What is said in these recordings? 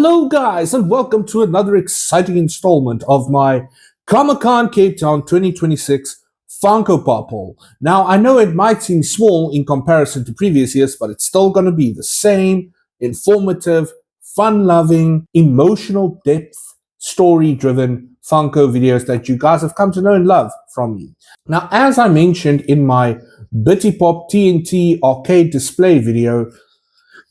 Hello guys and welcome to another exciting installment of my Comic-Con Cape Town 2026 Funko Pop Haul. Now I know it might seem small in comparison to previous years, but it's still going to be the same informative, fun-loving, emotional depth, story-driven Funko videos that you guys have come to know and love from me. Now as I mentioned in my Bitty Pop TNT arcade display video,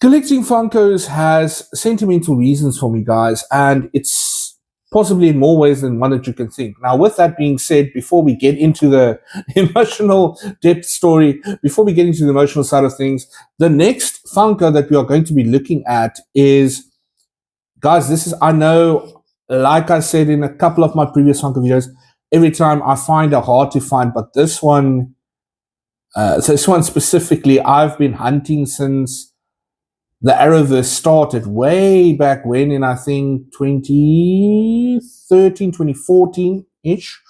collecting Funkos has sentimental reasons for me, guys, and it's possibly in more ways than one that you can think. Now, with that being said, before we get into the emotional depth story, before we get into the emotional side of things, the next Funko that we are going to be looking at is, guys, this is, I know, like I said in a couple of my previous Funko videos, every time I find it hard to find, but this one specifically, I've been hunting since the Arrowverse started way back when, in I think 2013, 2014-ish.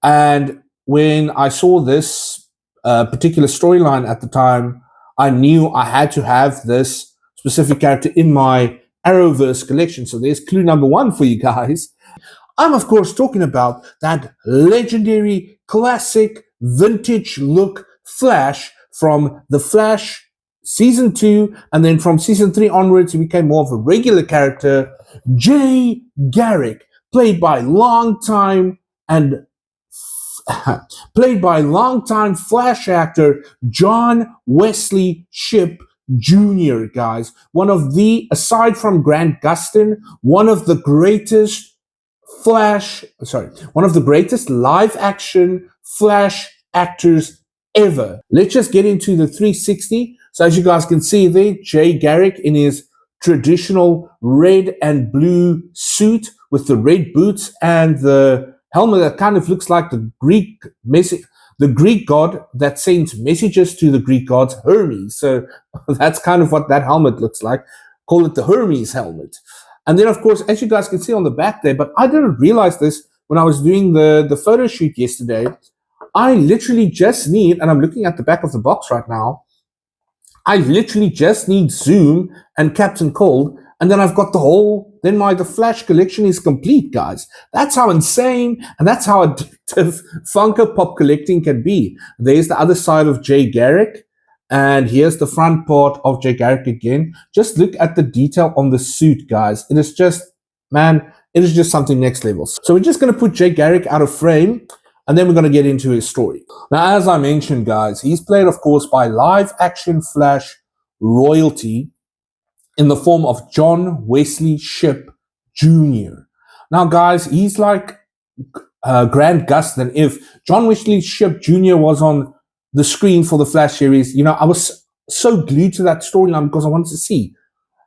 And when I saw this particular storyline at the time, I knew I had to have this specific character in my Arrowverse collection. So there's clue number one for you guys. I'm, of course, talking about that legendary, classic, vintage look Flash from The Flash Season 2, and then from Season 3 onwards, he became more of a regular character, Jay Garrick, played by longtime Flash actor Mr Wesley Shipp Jr., guys. One of the, aside from Grant Gustin, one of the greatest live-action Flash actors ever. Let's just get into the 360. So as you guys can see there, Jay Garrick in his traditional red and blue suit with the red boots and the helmet that kind of looks like the Greek god that sends messages to the Greek gods, Hermes. So that's kind of what that helmet looks like. Call it the Hermes helmet. And then, of course, as you guys can see on the back there, but I didn't realize this when I was doing the photo shoot yesterday, I literally just need, and I'm looking at the back of the box right now, I literally just need Zoom and Captain Cold, and then I've got the Flash collection is complete, guys. That's how insane, and that's how addictive Funko Pop collecting can be. There's the other side of Jay Garrick, and here's the front part of Jay Garrick again. Just look at the detail on the suit, guys. It is just, man, it is just something next level. So we're just going to put Jay Garrick out of frame, and then we're going to get into his story. Now, as I mentioned, guys, he's played, of course, by live-action Flash royalty in the form of Mr Wesley Shipp Jr. Now, guys, he's like Grant Gustin. If Mr Wesley Shipp Jr. was on the screen for the Flash series, you know, I was so glued to that storyline because I wanted to see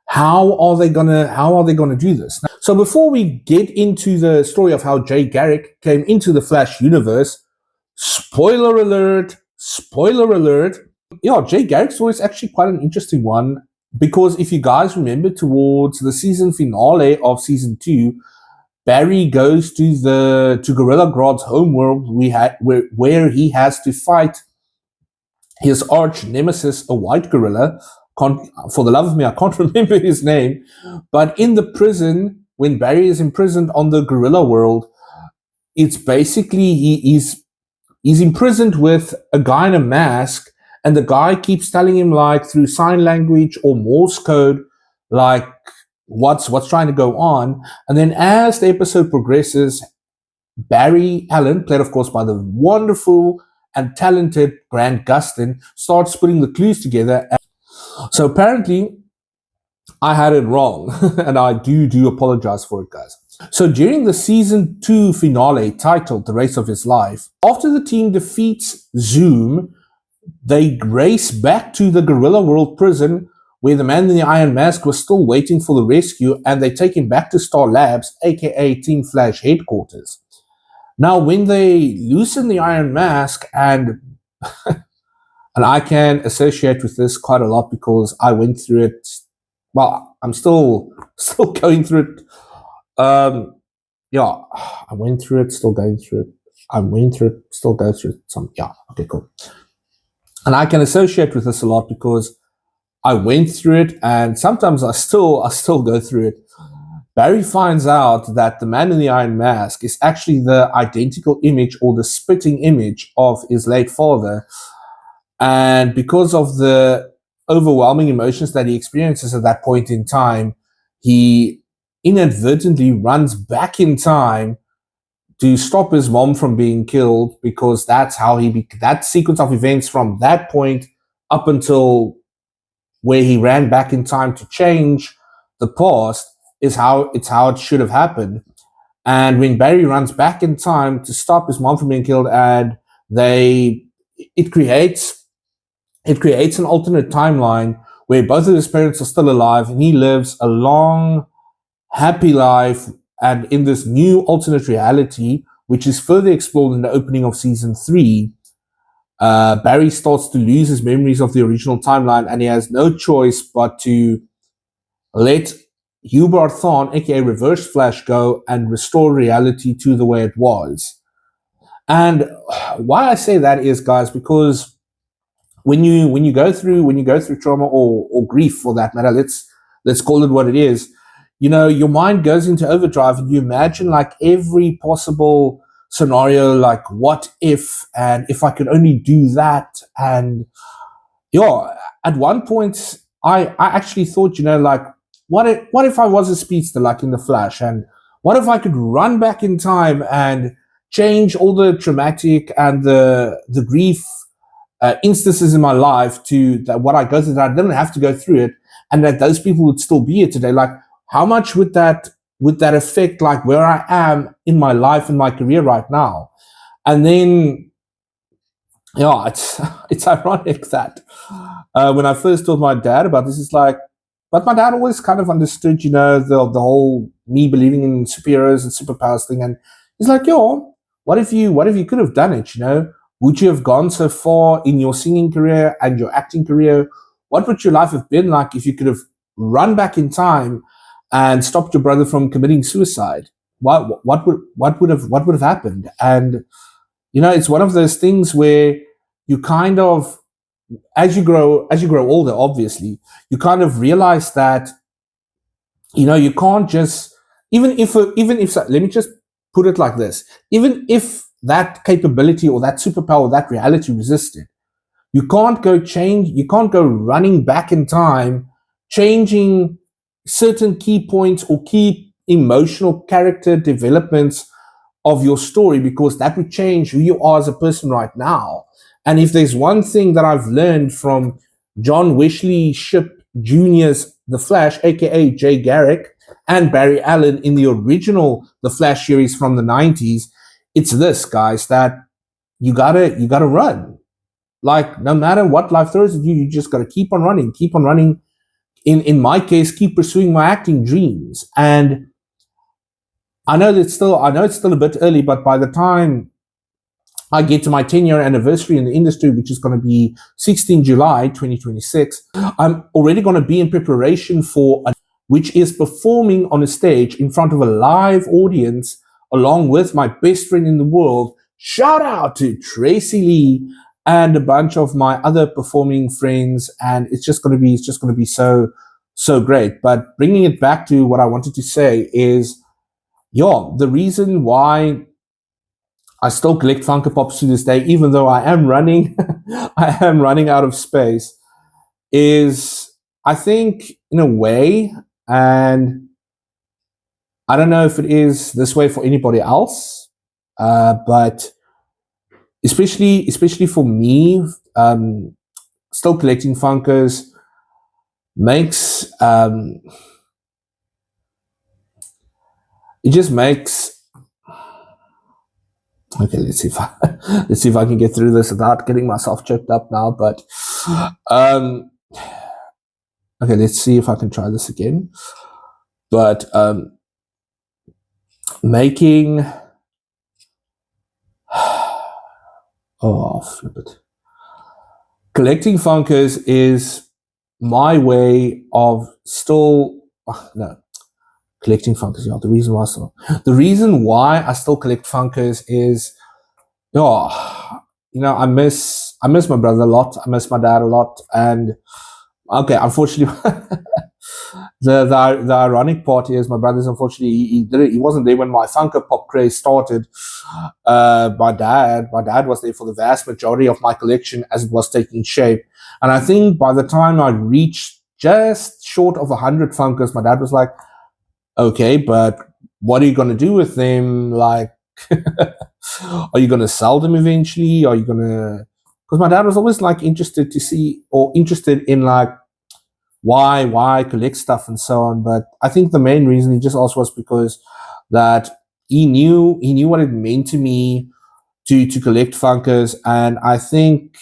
how are they gonna do this. So before we get into the story of how Jay Garrick came into the Flash universe, spoiler alert, yeah, Jay Garrick's story is actually quite an interesting one, because if you guys remember, towards the season finale of Season 2, Barry goes to Gorilla Grodd's homeworld where he has to fight his arch nemesis, a white gorilla. For the love of me, I can't remember his name. But in the prison, when Barry is imprisoned on the gorilla world, it's basically he's imprisoned with a guy in a mask, and the guy keeps telling him, like, through sign language or Morse code, like what's trying to go on. And then as the episode progresses, Barry Allen, played of course by the wonderful and talented Grant Gustin, starts putting the clues together. So apparently, I had it wrong, and I do apologize for it, guys. So during the Season 2 finale, titled The Race of His Life, after the team defeats Zoom, they race back to the Gorilla World prison, where the man in the Iron Mask was still waiting for the rescue, and they take him back to Star Labs, aka Team Flash headquarters. Now, when they loosen the Iron Mask, and I can associate with this quite a lot because I went through it. Well, I'm still going through it. Yeah, I went through it, still going through it. I went through it, still going through it. Yeah, okay, cool. And I can associate with this a lot because I went through it, and sometimes I still go through it. Barry finds out that the man in the iron mask is actually the identical image or the spitting image of his late father. And because of the overwhelming emotions that he experiences at that point in time, he inadvertently runs back in time to stop his mom from being killed, because that's how that sequence of events from that point up until where he ran back in time to change the past is how it should have happened. And when Barry runs back in time to stop his mom from being killed, and it creates an alternate timeline where both of his parents are still alive, and he lives a long, happy life, and in this new alternate reality, which is further explored in the opening of season 3, Barry starts to lose his memories of the original timeline, and he has no choice but to let Hubert Thorne, aka Reverse Flash, go and restore reality to the way it was. And why I say that is, guys, because when you go through trauma or grief, for that matter, let's call it what it is. Your mind goes into overdrive, and you imagine like every possible scenario, like what if, and if I could only do that. And at one point I actually thought, like, what if I was a speedster like in the Flash, and what if I could run back in time and change all the traumatic and the grief instances in my life to that what I go through, that I didn't have to go through it, and that those people would still be here today. Like, how much would that affect like where I am in my life and my career right now? And then it's ironic that when I first told my dad about this, it's like, but my dad always kind of understood, the whole me believing in superheroes and superpowers thing, and he's like, what if you could have done it? Would you have gone so far in your singing career and your acting career? What would your life have been like if you could have run back in time and stopped your brother from committing suicide? What would have happened? And it's one of those things where you kind of, as you grow older, obviously, you kind of realize that you can't just, even if let me just put it like this, even if that capability or that superpower or that reality resisted, you can't go running back in time, changing certain key points or key emotional character developments of your story, because that would change who you are as a person right now. And if there's one thing that I've learned from John Wesley Shipp Jr.'s The Flash, aka Jay Garrick, and Barry Allen in the original The Flash series from the 90s, it's this, guys, that you gotta run. Like, no matter what life throws at you, you just gotta keep on running. In my case, keep pursuing my acting dreams. And I know it's still a bit early, but by the time I get to my 10-year anniversary in the industry, which is going to be 16 July 2026, I'm already going to be in preparation for which is performing on a stage in front of a live audience along with my best friend in the world. Shout out to Tracy Lee and a bunch of my other performing friends, and it's just going to be so great. But bringing it back to what I wanted to say is, the reason why I still collect Funko Pops to this day, even though I am running, I am running out of space, is, I think, in a way, and I don't know if it is this way for anybody else, but especially for me, still collecting Funkos makes it just makes. Okay, let's see if I can get through this without getting myself choked up now. But okay, let's see if I can try this again. But making flip it. Collecting Funkos is my way of collecting Funkos. The reason why I still collect Funkos is, I miss my brother a lot. I miss my dad a lot, and Okay, unfortunately, the ironic part is my brother's unfortunately he wasn't there when my Funko Pop craze started. My dad was there for the vast majority of my collection as it was taking shape, and I think by the time I reached just short of 100 Funkos, my dad was like, "Okay, but what are you gonna do with them? Like, are you gonna sell them eventually? Are you gonna?" Because my dad was always like interested in like why collect stuff and so on. But I think the main reason he just asked was because that he knew what it meant to me to collect Funkos, and I think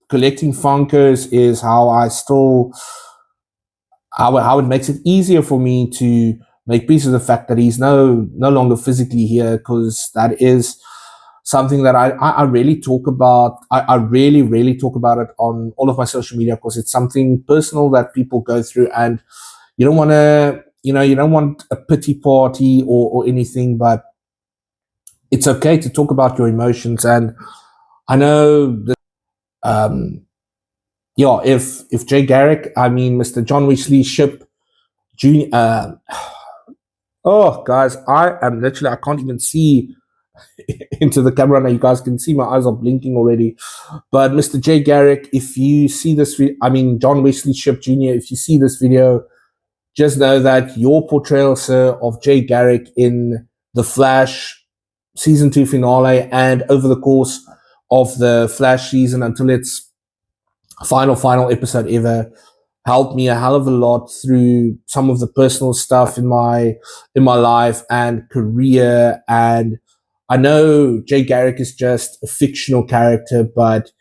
collecting Funkos is how it makes it easier for me to make peace with the fact that he's no longer physically here, because that is something that I really talk about. I really talk about it on all of my social media, because it's something personal that people go through, and you don't want to, you don't want a pity party or anything, but it's okay to talk about your emotions. And I know that, if Jay Garrick, I mean, Mr. John Wesley Shipp Jr. Oh, guys, I can't even see into the camera now. You guys can see my eyes are blinking already. But Mr. Jay Garrick, if you see this, John Wesley Shipp Jr., if you see this video, just know that your portrayal, sir, of Jay Garrick in The Flash season 2 finale and over the course of the Flash season until its final episode ever, helped me a hell of a lot through some of the personal stuff in my life and career. And I know Jay Garrick is just a fictional character, but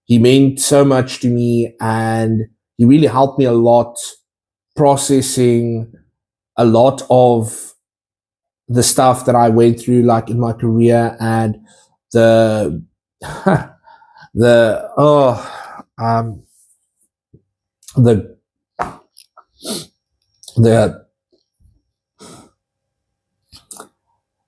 he meant so much to me, and he really helped me a lot processing a lot of the stuff that I went through, like in my career, and the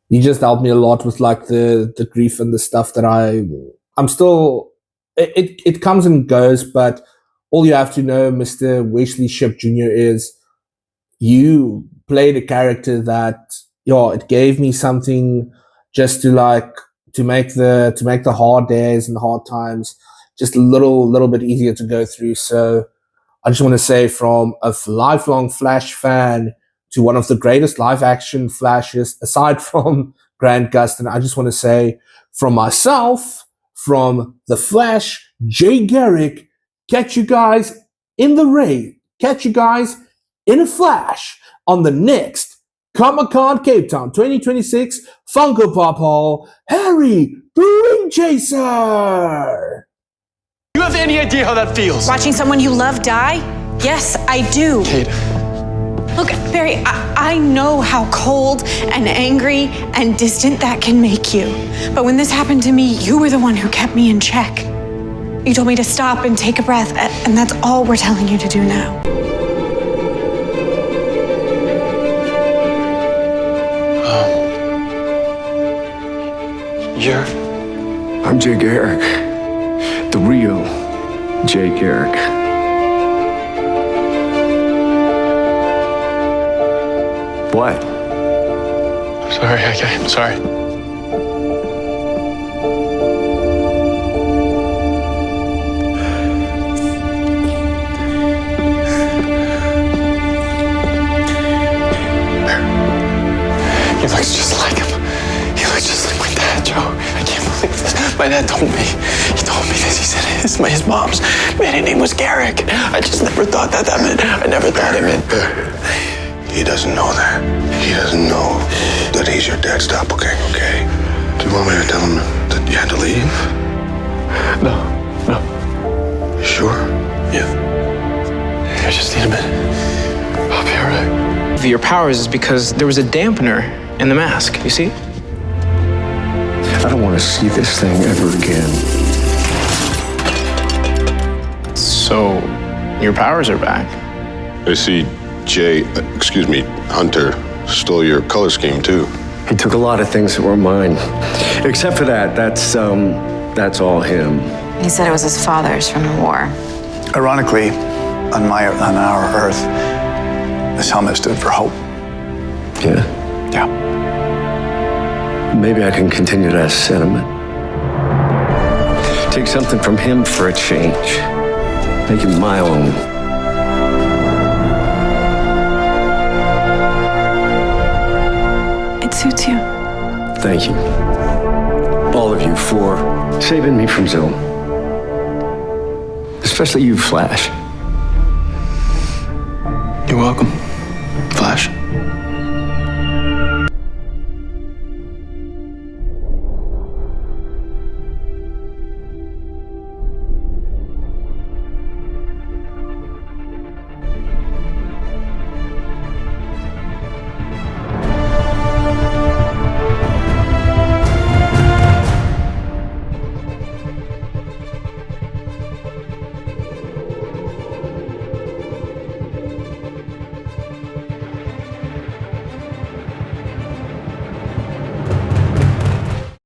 he just helped me a lot with like the grief and the stuff that I'm still, it comes and goes, but all you have to know, Mr. Wesley Shipp Jr., is you played a character that, it gave me something just to make the hard days and hard times just a little bit easier to go through. So I just want to say, from a lifelong Flash fan to one of the greatest live action Flashes aside from Grant Gustin, I just want to say, from myself, from the Flash, Jay Garrick, catch you guys in the rain. Catch you guys in a flash on the next Comic-Con Cape Town 2026 Funko Pop Haul. Harry the Ring Chaser! You have any idea how that feels? Watching someone you love die? Yes, I do. Kate. Look, Barry, I know how cold and angry and distant that can make you. But when this happened to me, you were the one who kept me in check. You told me to stop and take a breath, and that's all we're telling you to do now. I'm Jay Garrick, the real Jay Garrick. What? I'm sorry, I'm sorry. He looks just like him. He looks just like my dad, Joe. I can't believe this. My dad told me. He told me this. He said his mom's maiden name was Garrick. I just never thought that meant. I never thought it meant. He doesn't know that. He doesn't know that he's your dad's doppelganger, okay? Do you want me to tell him that you had to leave? No. You sure? Yeah. I just need a minute. I'll be all right. Your powers is because there was a dampener in the mask, you see? I don't want to see this thing ever again. So, your powers are back. I see Hunter stole your color scheme too. He took a lot of things that were mine. Except for that. That's all him. He said it was his father's from the war. Ironically, on our Earth, this helmet stood for hope. Yeah. Yeah. Maybe I can continue that sentiment. Take something from him for a change. Make it my own. It suits you. Thank you. All of you for saving me from Zoom. Especially you, Flash. You're welcome.